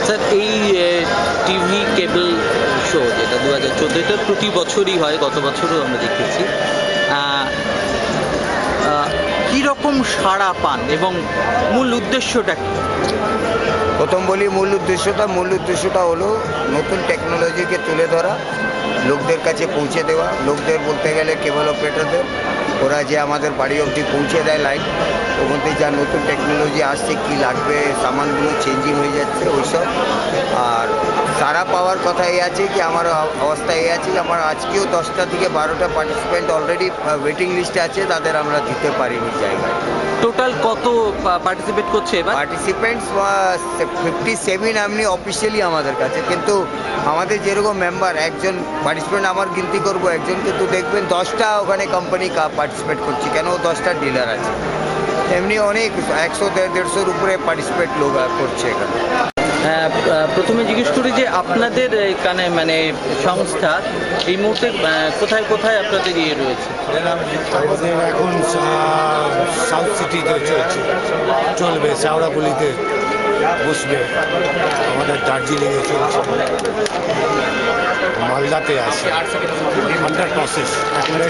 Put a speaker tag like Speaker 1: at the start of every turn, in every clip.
Speaker 1: Sir এই TV কেবল show যেটা 2014 প্রতি বছরই হয়, গত বছরও আমরা দেখেছি, কীরকম সাড়া পান এবং মূল উদ্দেশ্যটা কি?
Speaker 2: প্রথম বলি মূল উদ্দেশ্যটা হলো নতুন টেকনোলজিকে তুলে ধরা, লোকদের কাছে পৌঁছে দেওয়া। লোকদের বলতে গেলে কেবল অপারেটরদের, ওরা যে আমাদের বাড়ি অবধি পৌঁছে দেয় লাইট, ওর মধ্যে যা নতুন টেকনোলজি আসছে, কি লাগবে, সামানগুলো চেঞ্জিং হয়ে যাচ্ছে ওইসব। আর সারা পাওয়ার কথা এই আছে কি, আমার অবস্থা এই আছে যে আমার আজকেও 10টা থেকে 12টা পার্টিসিপেন্ট অলরেডি ওয়েটিং লিস্টে আছে, তাদের আমরা দিতে পারিনি জায়গায়।
Speaker 1: টোটাল কত পার্টিসিপেট করছে এবার?
Speaker 2: পার্টিসিপেন্টস 57 এমনি অফিসিয়ালি আমাদের কাছে, কিন্তু আমাদের যেরকম মেম্বার, একজন পার্টিসিপেন্ট আমার গিনতি করবো একজন, কিন্তু দেখবেন 10টা ওখানে কোম্পানি পার্টিসিপেট করছে, কেন 10টা ডিলার আছে। এমনি অনেক 100-150-150-র উপরে পার্টিসিপেট লোক করছে এখানে।
Speaker 1: প্রথমে জিজ্ঞেস করি যে আপনাদের এখানে মানে সংস্থা এই মুহূর্তে কোথায় কোথায় আপনাদের ইয়ে রয়েছে?
Speaker 3: আমাদের এখন সাউথ সিটিতে চলবে, শাওড়াগুলিতে বসবে, আমাদের দার্জিলিংয়ে চলছে, মালদাতে আছে, আন্ডার প্রসেস। এখন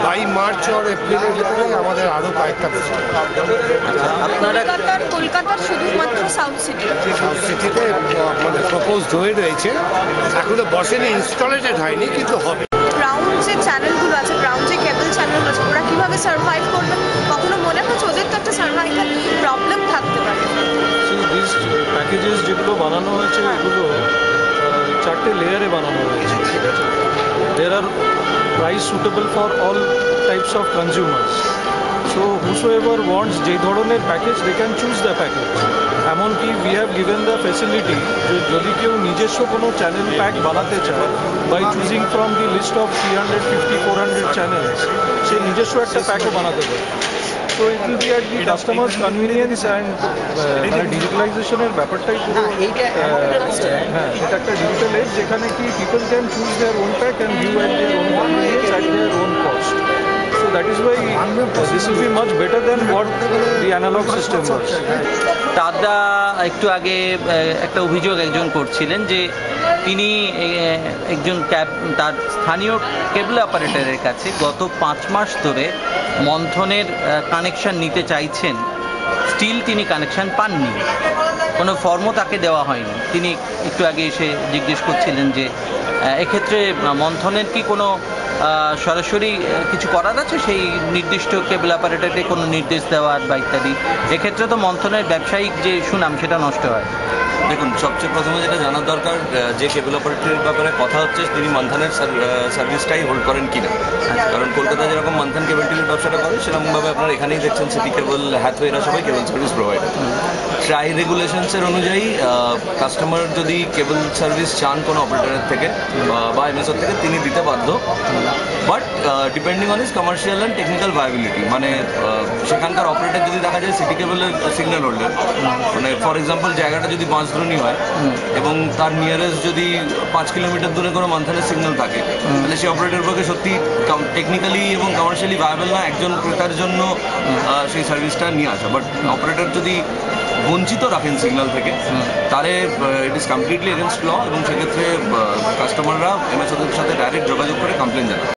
Speaker 3: বাই মার্চ আর এপ্রিলের ভিতরে আমাদের আরও কয়েকটা বসবে।
Speaker 1: আপনারা
Speaker 4: কলকাতার শুধুমাত্র সাউথ
Speaker 3: সিটিতে মানে প্রপোজড হয়ে রয়েছে, এখনো বসেনি, ইনস্টলেটেড হয়নি, কিন্তু হবে।
Speaker 4: গ্রাউন্ড যে চ্যানেলগুলো আছে, গ্রাউন্ড যে কেবল চ্যানেলগুলো আছে, ওরা কিভাবে সার্ভাইভ করবে? কখনো মনে হচ্ছে ওদের তো একটা সার্ভাইভাল প্রবলেম থাকতে পারে?
Speaker 5: প্যাকেজেস যেগুলো বানানো হয়েছে এগুলো 4টে লেয়ারে বানানো হয়েছে, ঠিক আছে? There are price suitable for all types of consumers. So whosoever wants যে ধরনের package, they can choose the package. এমনকি we have given the facility যে যদি কেউ নিজস্ব কোনো চ্যানেল প্যাক বানাতে চায়, by choosing from the list of 350-400 channels, সে নিজস্ব একটা প্যাকও বানাতে পারে। So it will be at the customer's convenience and মানে ডিজিটালাইজেশনের ব্যাপারটাই পুরো হ্যাঁ, এটা একটা ডিজিটাল এজ যেখানে কি people can choose their own pack and view at their own convenience at their own cost. So that is why this will be much better than what the analog system was.
Speaker 1: দাদা একটু আগে একটা অভিযোগ একজন করছিলেন যে তিনি একজন তার স্থানীয় কেবল অপারেটরের কাছে গত 5 মাস ধরে মন্থনের কানেকশন নিতে চাইছেন, স্টিল তিনি কানেকশন পাননি, কোনো ফর্মও তাকে দেওয়া হয়নি। তিনি একটু আগে এসে জিজ্ঞেস করছিলেন যে এক্ষেত্রে মন্থনের কি কোনো সরাসরি কিছু করার আছে, সেই নির্দিষ্ট কেবল অপারেটরকে কোনো নির্দেশ দেওয়ার বা ইত্যাদি? এক্ষেত্রে তো মন্থনের ব্যবসায়িক যে সুনাম সেটা নষ্ট হয়।
Speaker 6: দেখুন, সবচেয়ে প্রথমে যেটা জানার দরকার, যে কেবল অপারেটরের ব্যাপারে কথা হচ্ছে তিনি মান্থানের সার্ভিসটাই হোল্ড করেন কিনা। কারণ কলকাতায় যেরকম মান্থান কেবল টিভির ব্যবসাটা করে, সেরকমভাবে আপনারা এখানেই দেখছেন সিটি কেবল, হ্যাথওয়ে, এরা সবাই কেবল সার্ভিস প্রোভাইডার। ট্রাই রেগুলেশনসের অনুযায়ী কাস্টমার যদি কেবল সার্ভিস চান কোনো অপারেটরের থেকে বা এমএসওর থেকে, তিনি দিতে বাধ্য, but depending on is commercial and technical viability. মানে সেখানকার অপারেটর যদি দেখা যায় সিটি কেবলের সিগন্যাল হোল্ডার, মানে ফর এক্সাম্পল জায়গাটা যদি বাঁশদ্রোণী হয় এবং তার নিয়ারেস্ট যদি 5 কিলোমিটার দূরে কোনো মান্থানের সিগন্যাল থাকে, তাহলে সেই অপারেটরের পক্ষে সত্যি টেকনিক্যালি এবং কমার্শিয়ালি ভায়াবল না একজন ক্রেতার জন্য সেই সার্ভিসটা নিয়ে আসা। বাট অপারেটর যদি বঞ্চিত রাখেন সিগন্যাল থেকে, তাহলে ইট ইজ কমপ্লিটলি এগেনস্ট ল, এবং সেক্ষেত্রে কাস্টমাররা এমএসওদের সাথে ডাইরেক্ট যোগাযোগ করে কমপ্লেন জানায়।